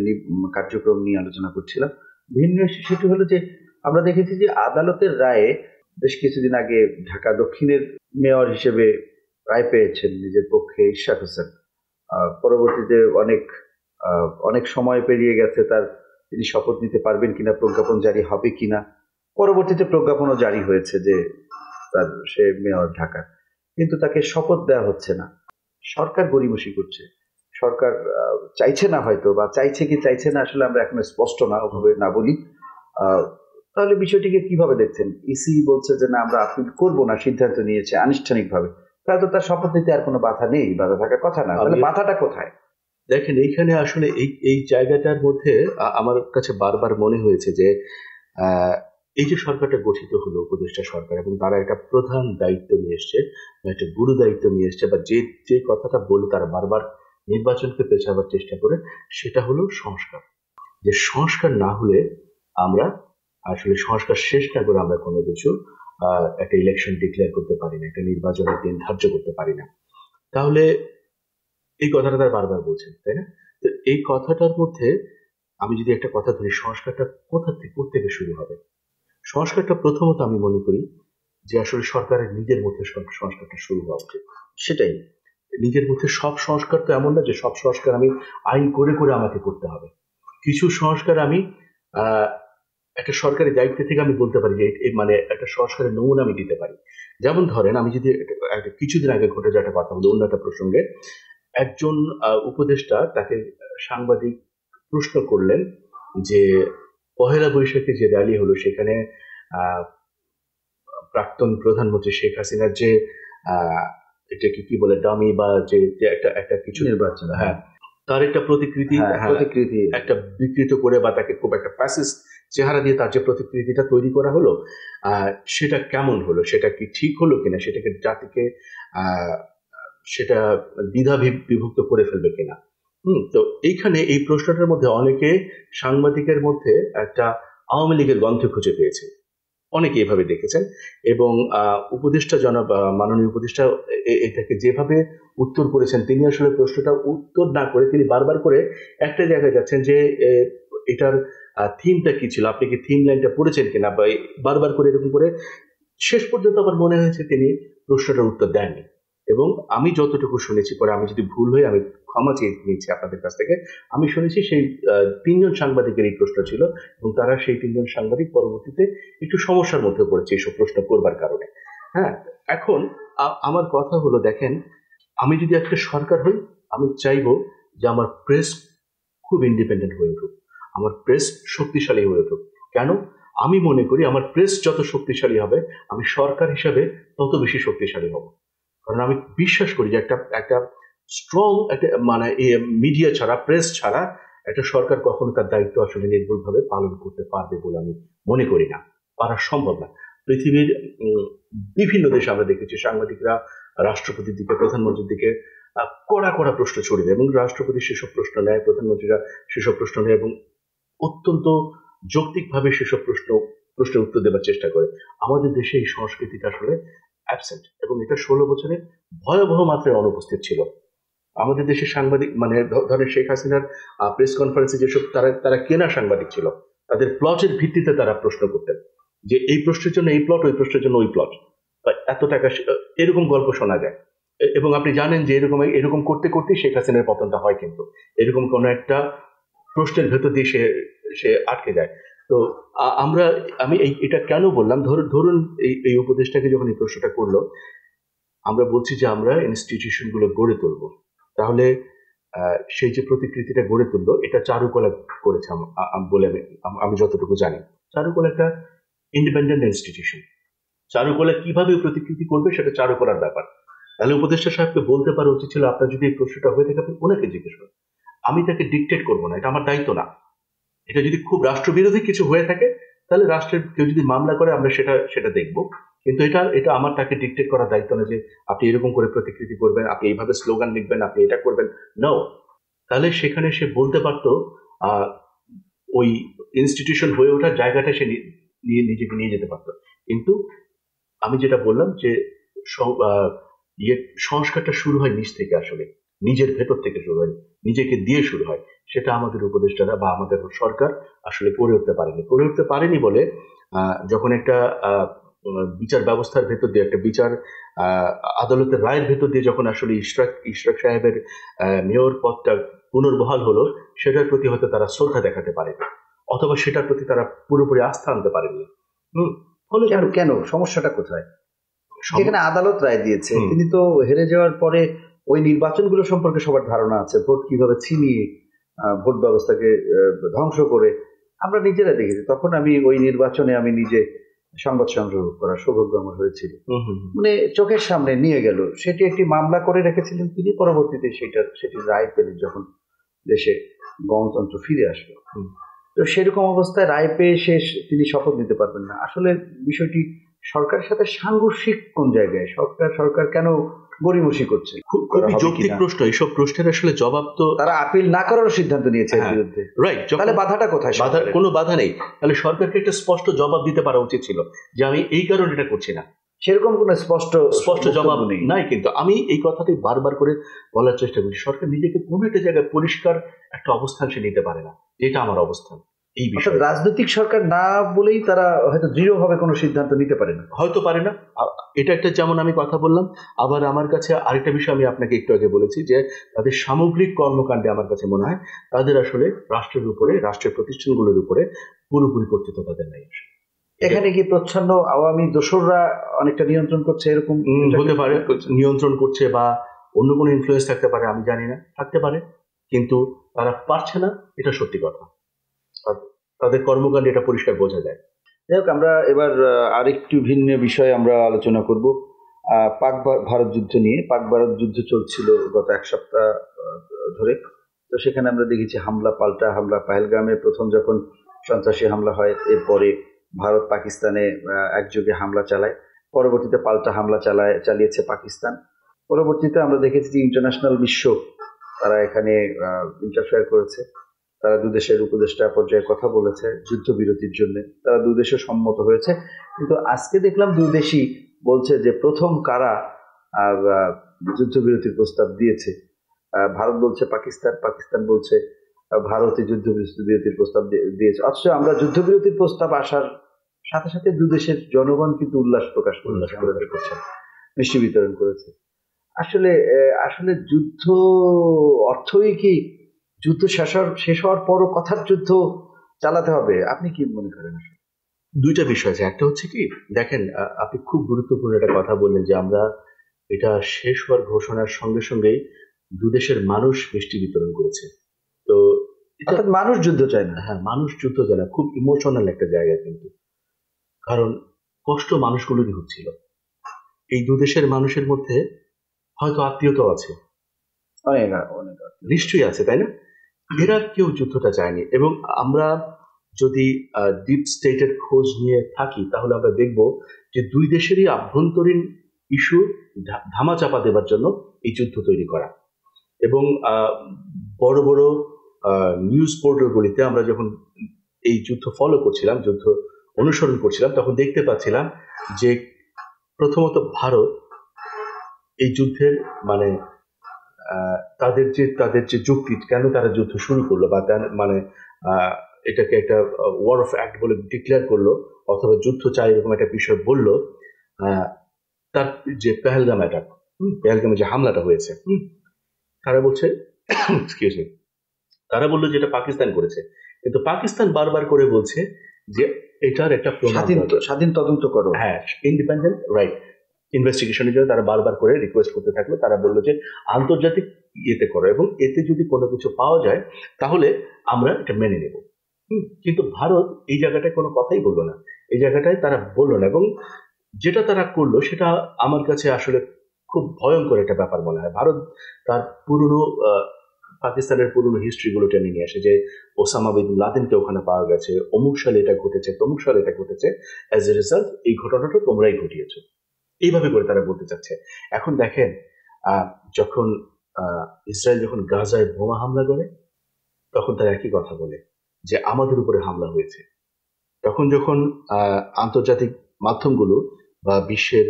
কার্যক্রম নিয়ে আলোচনা করছিলাম। ভিন্ন সেটি হলো যে আমরা দেখেছি যে আদালতের রায়ে বেশ কিছুদিন আগে ঢাকা দক্ষিণের মেয়র হিসেবে রায় পেয়েছেন নিজের পক্ষে ইশরাক হোসেন। পরবর্তীতে অনেক সময় পেরিয়ে গেছে, তিনি শপথ নিতে পারবেন কিনা, প্রজ্ঞাপন জারি হবে কিনা। পরবর্তীতে প্রজ্ঞাপনও জারি হয়েছে যে সে মেয়র ঢাকা, কিন্তু তাকে শপথ দেওয়া হচ্ছে না। সরকার গড়িমসি করছে, সরকার চাইছে না, হয়তো বা চাইছে কি চাইছে না আসলে আমরা এখন স্পষ্ট না, ওভাবে না বলি। তাহলে বিষয়টিকে কিভাবে দেখছেন? ইসি বলছে যে না, আমরা আপিল করবো না, সিদ্ধান্ত নিয়েছে আনুষ্ঠানিকভাবে। তাহলে তো তার শপথ নিতে আর কোনো বাধা নেই, বাধা থাকার কথা না। তাহলে বাধাটা কোথায়? দেখেন, এইখানে আসলে এই জায়গাটার মধ্যে আমার কাছে বারবার মনে হয়েছে যে এই যে সরকারটা গঠিত হলো, উপদেষ্টা সরকার, এবং তারা একটা প্রধান দায়িত্ব নিয়ে এসছে, একটা গুরু দায়িত্ব নিয়ে এসছে, বা যে যে কথাটা বলে তারা বারবার নির্বাচনকে পেছাবার চেষ্টা করে, সেটা হলো সংস্কার। যে সংস্কার না হলে আমরা আসলে সংস্কার শেষ না করে আমরা কোনো কিছু একটা ইলেকশন ডিক্লেয়ার করতে পারি না, একটা নির্বাচনের দিন ধার্য করতে পারি না। তাহলে এই কথাটা তারা বারবার বলছেন, তাই না? তো এই কথাটার মধ্যে আমি যদি একটা কথা ধরি, সংস্কারটা কোথা থেকে শুরু হবে? সংস্কারটা প্রথমত আমি মনে করি যে আসলে সরকারের নিজের মধ্যে সংস্কারটা শুরু হওয়া উচিত। সেটাই, নিজের মধ্যে সব সংস্কার তো এমন না যে সব সংস্কার আমি আইন করে করে আমাকে করতে হবে। কিছু সংস্কার আমি একটা সরকারি দায়িত্ব থেকে আমি বলতে পারি যে মানে একটা সংস্কারের নমুনা আমি দিতে পারি। যেমন ধরেন, আমি যদি কিছুদিন আগে ঘটে যাওয়া একটা কথা বলি অন্য একটা প্রসঙ্গে। একজন উপদেষ্টা, তাকে সাংবাদিক প্রশ্ন করলেন যে পহেলা বৈশাখে যে র্যালি হলো সেখানে প্রাক্তন প্রধানমন্ত্রী শেখ হাসিনার যে এটাকে কি বলে, ডামি বা যে একটা একটা কিছু নির্বাচন, হ্যাঁ, তার একটা প্রতিকৃতি, প্রতিকৃতি একটা বিকৃত করে বা তাকে খুব একটা ফ্যাসিস্ট চেহারা দিয়ে তার যে প্রতিকৃতিটা তৈরি করা হলো, সেটা কেমন হলো, সেটা কি ঠিক হলো কিনা, সেটাকে জাতিকে সেটা দ্বিধা বিভক্ত করে ফেলবে কিনা। তো এইখানে এই প্রশ্নটার মধ্যে অনেকে সাংবাদিকের মধ্যে একটা আওয়ামী লীগের গন্ধ খুঁজে পেয়েছে, অনেকে এভাবে দেখেছেন। এবং উপদেষ্টা জনাব মাননীয় উপদেষ্টা এটাকে যেভাবে উত্তর করেছেন, তিনি আসলে প্রশ্নটা উত্তর না করে তিনি বারবার করে একটা জায়গায় যাচ্ছেন যে এটার থিমটা কি ছিল, আপনি কি থিম লাইনটা পড়েছেন কিনা, বা বারবার করে এরকম করে শেষ পর্যন্ত আমার মনে হয়েছে তিনি প্রশ্নটার উত্তর দেননি। এবং আমি যতটুকু শুনেছি, পরে আমি যদি ভুল হই আমি ক্ষমা চেয়ে নিচ্ছি আপনাদের কাছ থেকে, আমি শুনেছি সেই 3 জন সাংবাদিকের এই প্রশ্ন ছিল এবং তারা সেই 3 জন সাংবাদিক পরবর্তীতে একটু সমস্যার মধ্যে পড়েছে এইসব প্রশ্ন করবার কারণে। হ্যাঁ, এখন আমার কথা হলো, দেখেন, আমি যদি একটা সরকার হই, আমি চাইবো যে আমার প্রেস খুব ইন্ডিপেন্ডেন্ট হয়ে উঠুক, আমার প্রেস শক্তিশালী হয়ে উঠুক। কেন? আমি মনে করি আমার প্রেস যত শক্তিশালী হবে, আমি সরকার হিসাবে তত বেশি শক্তিশালী হব। কারণ আমি বিশ্বাস করি যে একটা স্ট্রং একটা মানে মিডিয়া ছাড়া, প্রেস ছাড়া একটা সরকার কখনো তার দায়িত্ব আসলে নির্ভুলভাবে পালন করতে পারবে বলে আমি মনে করি না, পারা সম্ভব না। পৃথিবীর বিভিন্ন দেশে আমরা দেখেছি সাংবাদিকরা রাষ্ট্রপতির দিকে, প্রধানমন্ত্রীর দিকে কড়া কড়া প্রশ্ন ছড়িয়ে দেয় এবং রাষ্ট্রপতি সেসব প্রশ্ন নেয়, প্রধানমন্ত্রীরা সেসব প্রশ্ন নেয় এবং অত্যন্ত যৌক্তিকভাবে সেসব প্রশ্নের উত্তর দেওয়ার চেষ্টা করে। আমাদের দেশে এই সংস্কৃতিটা আসলে অ্যাবসেন্ট এবং এটা 16 বছরে ভয়াবহ মাত্রায় অনুপস্থিত ছিল। আমাদের দেশের সাংবাদিক মানে ধরেন শেখ হাসিনার প্রেস কনফারেন্সে যেসব তারা কেনা সাংবাদিক ছিল, তাদের প্লটের ভিত্তিতে তারা প্রশ্ন করতেন যে এই প্রশ্নের জন্য এই প্লট, ওই প্রশ্নের জন্য ওই প্লট, এত টাকা, এরকম গল্প শোনা যায়। এবং আপনি জানেন যে এরকম করতে করতেই শেখ হাসিনার পতনটা হয়, কিন্তু এরকম কোনো একটা প্রশ্নের ভেতর দিয়ে সে আটকে যায়। তো আমি এটা কেন বললাম, ধরুন এই উপদেশটাকে যখন এই প্রশ্নটা করলো, আমরা বলছি যে আমরা ইনস্টিটিউশন গুলো গড়ে তুলবো, তাহলে সেই যে প্রতিকৃতিটা গড়ে তুললো এটা চারুকলা করেছে বলে আমি যতটুকু জানি। চারুকলা একটা ইন্ডিপেন্ডেন্ট ইনস্টিটিউশন, চারুকলা কিভাবে প্রতিকৃতি করবে সেটা চারুকলার ব্যাপার। তাহলে উপদেষ্টা সাহেবকে বলতে পারা উচিত ছিল, আপনার যদি এই প্রশ্নটা হয়ে থাকে আপনি ওনাকে জিজ্ঞেস করেন, আমি তাকে ডিকটেট করবো না, এটা আমার দায়িত্ব না। এটা যদি খুব রাষ্ট্রবিরোধী কিছু হয়ে থাকে তাহলে রাষ্ট্রের কেউ যদি মামলা করে আমরা সেটা দেখবো, কিন্তু এটা আমার তাকে ডিকটেট করার দায়িত্ব না যে আপনি এরকম করে প্রতিকৃতি করবেন, আপনি এইভাবে স্লোগান লিখবেন, আপনি এটা করবেন। নো, তাহলে সেখানে সে বলতে পারতো ওই ইনস্টিটিউশন হয়ে ওঠার জায়গাটা সে নিজেকে নিয়ে যেতে পারতো। কিন্তু আমি যেটা বললাম যে সংস্কারটা শুরু হয় নিজ থেকে, আসলে নিজের ভেতর থেকে শুরু হয়, নিজেকে দিয়ে শুরু হয়। সেটা আমাদের উপদেষ্টারা বা আমাদের সরকার আসলে করে উঠতে পারেনি বলে যখন একটা বিচার ব্যবস্থার ভেতর দিয়ে, একটা বিচার আদালতের রায়ের ভেতর দিয়ে যখন আসলে ইশরাক সাহেবের মেয়র পদটা পুনর্বহাল হলো, সেটার প্রতি হয়তো তারা শ্রদ্ধা দেখাতে পারেনি, অথবা সেটার প্রতি তারা পুরোপুরি আস্থা আনতে পারেনি। ফলে কেন সমস্যাটা কোথায়? যেখানে আদালত রায় দিয়েছে, তিনি তো হেরে যাওয়ার পরে ওই নির্বাচনগুলো সম্পর্কে সবার ধারণা আছে, ভোট কিভাবে ছিনিয়ে ভোট ব্যবস্থাকে ধ্বংস করে আমরা নিজেরা দেখেছি। তখন আমি ওই নির্বাচনে আমি নিজে সংবাদ সংগ্রহ করার সৌভাগ্য আমার হয়েছিল, মানে চোখের সামনে নিয়ে গেল। সেটি একটি মামলা করে রেখেছিলেন তিনি, পরবর্তীতে সেটি রায় পেলেন যখন দেশে গণতন্ত্র ফিরে আসলো। তো সেরকম অবস্থায় রায় পেয়ে তিনি শপথ নিতে পারবেন না। আসলে বিষয়টি সরকারের সাথে সাংঘর্ষিক কোন জায়গায়, সরকার কেন গড়িমসি করছে? খুবই যৌক্তিক প্রশ্ন। এইসব প্রশ্নের আসলে জবাব তো তারা আপিল না করার সিদ্ধান্ত নিয়েছে এর বিরুদ্ধে, রাইট? তাহলে বাধাটা কোথায়? কোনো বাধা নেই। তাহলে সরকারকে একটা স্পষ্ট জবাব দিতে পারা উচিত ছিল যে আমি এই কারণে এটা করছি না। সেরকম কোনো স্পষ্ট জবাব নাই। কিন্তু আমি এই কথাটাই বারবার করে বলার চেষ্টা করছি, সরকার নিজেকে কোনো একটা জায়গায় পরিষ্কার একটা অবস্থান সে নিতে পারে না, যেটা আমার অবস্থান। এই বিষয়ে রাজনৈতিক সরকার না বলেই তারা হয়তো দৃঢ়ভাবে কোনো সিদ্ধান্ত নিতে পারে না, হয়তো পারে না। এটা একটা, যেমন আমি কথা বললাম, আবার আমার কাছে আরেকটা বিষয় আমি আপনাকে একটু আগে বলেছি যে তাদের সামগ্রিক কর্মকাণ্ডে আমার কাছে মনে হয় তাদের আসলে রাষ্ট্রের উপরে, রাষ্ট্রের প্রতিষ্ঠানগুলোর উপরে পুরোপুরি কর্তৃত্ব তাদের নাই। এখানে কি প্রচ্ছন্ন আওয়ামী দোসররা অনেকটা নিয়ন্ত্রণ করছে? এরকম হতে পারে, নিয়ন্ত্রণ করছে বা অন্য কোনো ইনফ্লুয়েন্স থাকতে পারে, আমি জানি না, থাকতে পারে, কিন্তু তারা পারছে না, এটা সত্যি কথা। তাদের কর্মকাণ্ডে এটা পরিষ্কার বোঝা যায়। যাই হোক, আমরা এবার আরেকটু ভিন্ন বিষয়ে আমরা আলোচনা করব, পাক ভারত যুদ্ধ নিয়ে। পাক ভারত যুদ্ধ চলছিল গত এক সপ্তাহ ধরে। তো তো সেখানে আমরা দেখেছি হামলা পাল্টা হামলা। পাহেলগামে প্রথম যখন সন্ত্রাসী হামলা হয়, এরপরে ভারত পাকিস্তানে একযোগে হামলা চালায়, পরবর্তীতে পাল্টা হামলা চালিয়েছে পাকিস্তান। পরবর্তীতে আমরা দেখেছি যে ইন্টারন্যাশনাল বিশ্ব তারা এখানে ইন্টারফেয়ার করেছে। তারা দুদেশের উপদেষ্টা পর্যায়ে কথা বলেছে যুদ্ধবিরতির জন্য, তারা দুদেশে সম্মত হয়েছে। কিন্তু আজকে দেখলাম দুই দেশই বলছে যে প্রথম কারা যুদ্ধবিরতির প্রস্তাব দিয়েছে। ভারত বলছে পাকিস্তান, পাকিস্তান বলছে ভারতে যুদ্ধবিরতির প্রস্তাব দিয়েছে। অথচ আমরা যুদ্ধবিরতির প্রস্তাব আসার সাথে সাথে দুদেশের জনগণ কিন্তু উল্লাস প্রকাশ করছে, মিষ্টি বিতরণ করেছে। আসলে আসলে যুদ্ধ অর্থই কি যুদ্ধ শেষ হওয়ার পরও কথার যুদ্ধ চালাতে হবে? আপনি কি মনে করেন? দুইটা বিষয় আছে। একটা হচ্ছে কি, দেখেন, আপনি খুব গুরুত্বপূর্ণ একটা কথা বললেন যে আমরা এটা শেষ হওয়ার ঘোষণার সঙ্গে সঙ্গেই দুদেশের মানুষ মিষ্টি বিতরণ করেছে। তো অর্থাৎ মানুষ যুদ্ধ চায় না। হ্যাঁ, মানুষ যুদ্ধ চায় না, খুব ইমোশনাল একটা জায়গা কিন্তু। কারণ কষ্ট মানুষগুলোরই হচ্ছিল। এই দুদেশের মানুষের মধ্যে হয়তো আত্মীয়তাও আছে, অনেক অনেক নিশ্চয়ই আছে, তাই না? এরা কেউ যুদ্ধটা চায়নি। এবং আমরা যদি ডিপ স্টেটের খোঁজ নিয়ে থাকি তাহলে আমরা দেখব যে দুই দেশেরই আভ্যন্তরীণ ইস্যু ধামাচাপা দেবার জন্য এই যুদ্ধ তৈরি করা। এবং বড় বড় নিউজ পোর্টালগুলিতে আমরা যখন এই যুদ্ধ ফলো করছিলাম, যুদ্ধ অনুসরণ করছিলাম, তখন দেখতে পাচ্ছিলাম যে প্রথমত ভারত এই যুদ্ধের মানে তাদের যে যুক্তি, কেন তারা যুদ্ধ শুরু করলো বা মানে এটাকে একটা ওয়ার অফ অ্যাক্ট বলে ডিক্লেয়ার করলো অথবা যুদ্ধ চাই এরকম একটা বিষয় বললো, তার যে পেহেলগামে যে হামলাটা হয়েছে, তারা বলছে এক্সকিউজ মি, তারা বললো যে এটা পাকিস্তান করেছে। কিন্তু পাকিস্তান বারবার করে বলছে যে এটার একটা স্বাধীন তদন্ত করো, হ্যাঁ, ইন্ডিপেন্ডেন্ট রাইট ইনভেস্টিগেশনের জন্য তারা বারবার করে রিকোয়েস্ট করতে থাকলো। তারা বললো যে আন্তর্জাতিক ইয়েতে করো এবং এতে যদি কোনো কিছু পাওয়া যায় তাহলে আমরা এটা মেনে নেব। কিন্তু ভারত এই জায়গাটায় কোনো কথাই বললো না, এই জায়গাটায় তারা বললো না। এবং যেটা তারা করলো সেটা আমার কাছে আসলে খুব ভয়ঙ্কর একটা ব্যাপার মনে হয়। ভারত তার পুরনো পাকিস্তানের পুরনো হিস্ট্রিগুলো টেনে নিয়ে আসে যে ওসামা বিন লাদেনকে ওখানে পাওয়া গেছে, অমুক সালে এটা ঘটেছে, তমুক সালে এটা ঘটেছে, অ্যাজ এ রেজাল্ট এই ঘটনাটা তোমরাই ঘটিয়েছো, এইভাবে করে তারা বলতে চাচ্ছে। এখন দেখেন, যখন ইসরায়েল যখন গাজায় বোমা হামলা করে তখন তারা একই কথা বলে যে আমাদের উপরে হামলা হয়েছে। তখন যখন আন্তর্জাতিক মাধ্যমগুলো বা বিশ্বের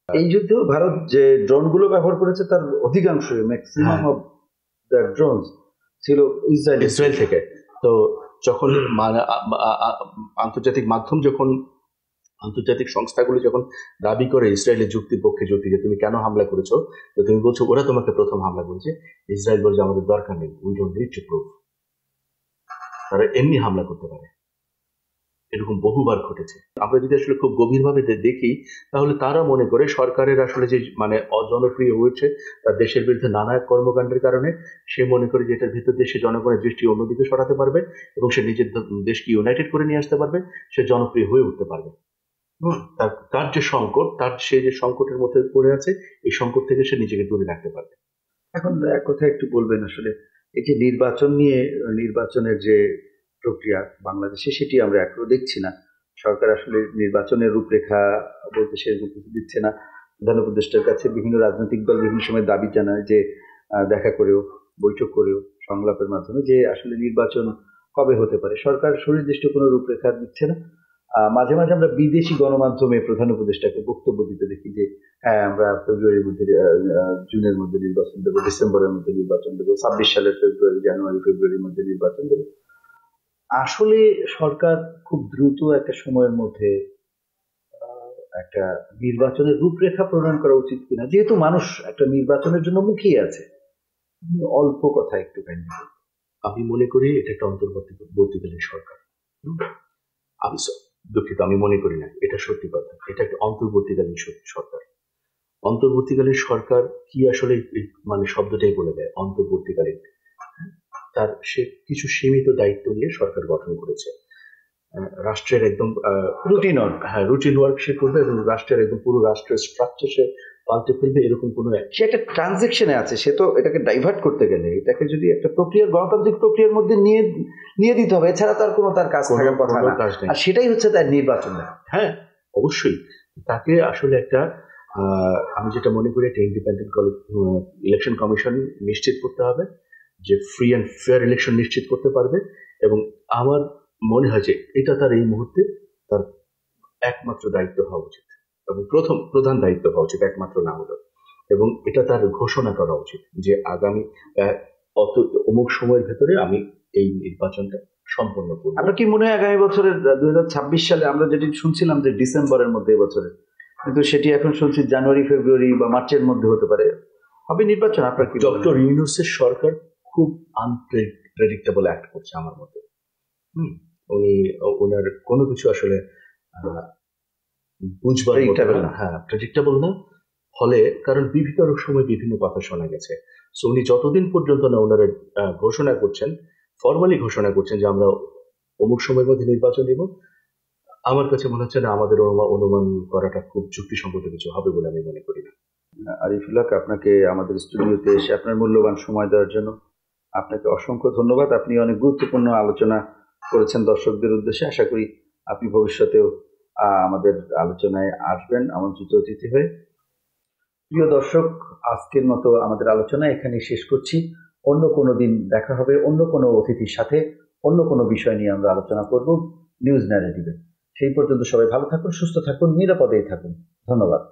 এই যুদ্ধে ভারত যে ড্রোনগুলো ব্যবহার করেছে তার অধিকাংশ ম্যাক্সিমাম অফ দ্য ড্রোনস ছিল ইসরায়েল থেকে। তো যখন আন্তর্জাতিক মাধ্যম যখন আন্তর্জাতিক সংস্থাগুলো যখন দাবি করে ইসরায়েলের যুক্তির পক্ষে যুক্তি যে তুমি কেন হামলা করেছো, তো তুমি বলছো ওরা তোমাকে প্রথম হামলা করেছে, ইসরায়েল বলছে আমাদের দরকার নেই, we don't need to prove, তারা এমনি হামলা করতে পারে। এরকম বহুবার ঘটেছে। আমরা যদি আসলে খুব গভীরভাবে দেখি তাহলে তারা মনে করে সরকারের আসলে যে মানে অজনপ্রিয় হয়েছে তার দেশের বিরুদ্ধে নানা কর্মকাণ্ডের কারণে, সে মনে করে যে এটার ভিতর দেশে জনগণের দৃষ্টি অন্যদিকে সরাতে পারবে এবং সে নিজের দেশকে ইউনাইটেড করে নিয়ে আসতে পারবে, সে জনপ্রিয় হয়ে উঠতে পারবে। তার যে সংকট, সে যে সংকটের মধ্যে পড়ে আছে, এই সংকট থেকে সে নিজেকে দূরে রাখতে পারবে। এখন এক কথা একটু বলবেন আসলে এই যে নির্বাচন নিয়ে, নির্বাচনের যে প্রক্রিয়া বাংলাদেশে সেটি আমরা এখনো দেখছি না। সরকার আসলে নির্বাচনের রূপরেখা বলতে সেরকম কিছু দিচ্ছে না। প্রধান উপদেষ্টার কাছে বিভিন্ন রাজনৈতিক দল বিভিন্ন সময় দাবি জানায় যে দেখা করেও, বৈঠক করেও, সংলাপের মাধ্যমে যে আসলে নির্বাচন কবে হতে পারে। সরকার সুনির্দিষ্ট কোনো রূপরেখা দিচ্ছে না। মাঝে মাঝে আমরা বিদেশি গণমাধ্যমে প্রধান উপদেষ্টাকে বক্তব্য দিতে দেখি যে হ্যাঁ আমরা ফেব্রুয়ারির মধ্যে, জুনের মধ্যে নির্বাচন দেবো, ডিসেম্বরের মধ্যে নির্বাচন দেবো, 26 সালের জানুয়ারি ফেব্রুয়ারির মধ্যে নির্বাচন দেবো। আসলে সরকার খুব দ্রুত একটা সময়ের মধ্যে একটা নির্বাচনের রূপরেখা প্রণয়ন করা উচিত কিনা, যেহেতু মানুষ একটা নির্বাচনের জন্য মুখিয়ে আছে। অল্প কথা একটু আমি মনে করি এটা একটা অন্তর্বর্তীকালীন সরকার। আমি দুঃখিত, আমি মনে করি না এটা সত্যি কথা, এটা একটা অন্তর্বর্তীকালীন সরকার। অন্তর্বর্তীকালীন সরকার কি আসলে মানে শব্দটাই বলে দেয় অন্তর্বর্তীকালীন। তার সে কিছু সীমিত দায়িত্ব নিয়ে সরকার গঠন করেছে। রাষ্ট্রের একদম রুটিন ওয়ার্ক সে করবে এবং রাষ্ট্রের একদম পুরো রাষ্ট্রের স্ট্রাকচার সে পাল্টে ফেলবে এরকম কোনো সে একটা ট্রানজেকশনে আছে, সে তো এটাকে ডাইভার্ট করতে গেলে এটাকে যদি একটা প্রক্রিয়ার গণতান্ত্রিক প্রক্রিয়ার মধ্যে নিয়ে দিতে হবে, এছাড়া তার কোনো তার কাজ থাকার কথা না। কাজ নেই। আর সেটাই হচ্ছে তার নির্বাচন। হ্যাঁ, অবশ্যই তাকে আসলে একটা আমি যেটা মনে করি একটা ইন্ডিপেন্ডেন্ট ইলেকশন কমিশন নিশ্চিত করতে হবে, যে ফ্রি অ্যান্ড ফেয়ার ইলেকশন নিশ্চিত করতে পারবে। এবং আমার মনে হয় যে এটা তার এই মুহূর্তে তার একমাত্র দায়িত্ব হওয়া উচিত, এবং প্রধান দায়িত্ব হওয়া উচিত, একমাত্র না হলো। এবং এটা তার ঘোষণা করা উচিত যে আগামী অমুক সময়ের ভেতরে আমি এই নির্বাচনটা সম্পন্ন করব। আপনার কি মনে হয় আগামী বছরের 2026 সালে, আমরা যেটি শুনছিলাম যে ডিসেম্বরের মধ্যে এবছরে, কিন্তু সেটি এখন শুনছি জানুয়ারি, ফেব্রুয়ারি বা মার্চের মধ্যে হতে পারে হবে নির্বাচন? আপনার কি? ডক্টর ইউনূসের সরকার খুব আনপ্রেডিক্টেবল অ্যাক্ট করছে আমার মতে। উনি ওনার কোনো কিছু আসলে বুঝবার না। হ্যাঁ, প্রেডিক্টেবল না। ফলে কারণ বিভিন্ন সময় বিভিন্ন কথা শোনা গেছে। সো উনি যতদিন পর্যন্ত না ওনারা ঘোষণা করছেন, ফর্মালি ঘোষণা করছেন যে আমরা অমুক সময়ের মধ্যে নির্বাচন দিব, আমার কাছে মনে হচ্ছে না আমাদের অনুমান করাটা খুব যুক্তিসঙ্গত কিছু হবে বলে আমি মনে করি না। আরিফুল হক, আপনাকে আমাদের স্টুডিওতে এসে আপনার মূল্যবান সময় দেওয়ার জন্য আপনাকে অসংখ্য ধন্যবাদ। আপনি অনেক গুরুত্বপূর্ণ আলোচনা করেছেন দর্শকদের উদ্দেশ্যে। আশা করি আপনি ভবিষ্যতেও আমাদের আলোচনায় আসবেন আমন্ত্রিত অতিথি হয়ে। প্রিয় দর্শক, আজকের মতো আমাদের আলোচনা এখানেই শেষ করছি। অন্য কোনো দিন দেখা হবে অন্য কোনো অতিথির সাথে, অন্য কোনো বিষয় নিয়ে আমরা আলোচনা করব নিউজ ন্যারেটিভে। সেই পর্যন্ত সবাই ভালো থাকুন, সুস্থ থাকুন, নিরাপদেই থাকুন। ধন্যবাদ।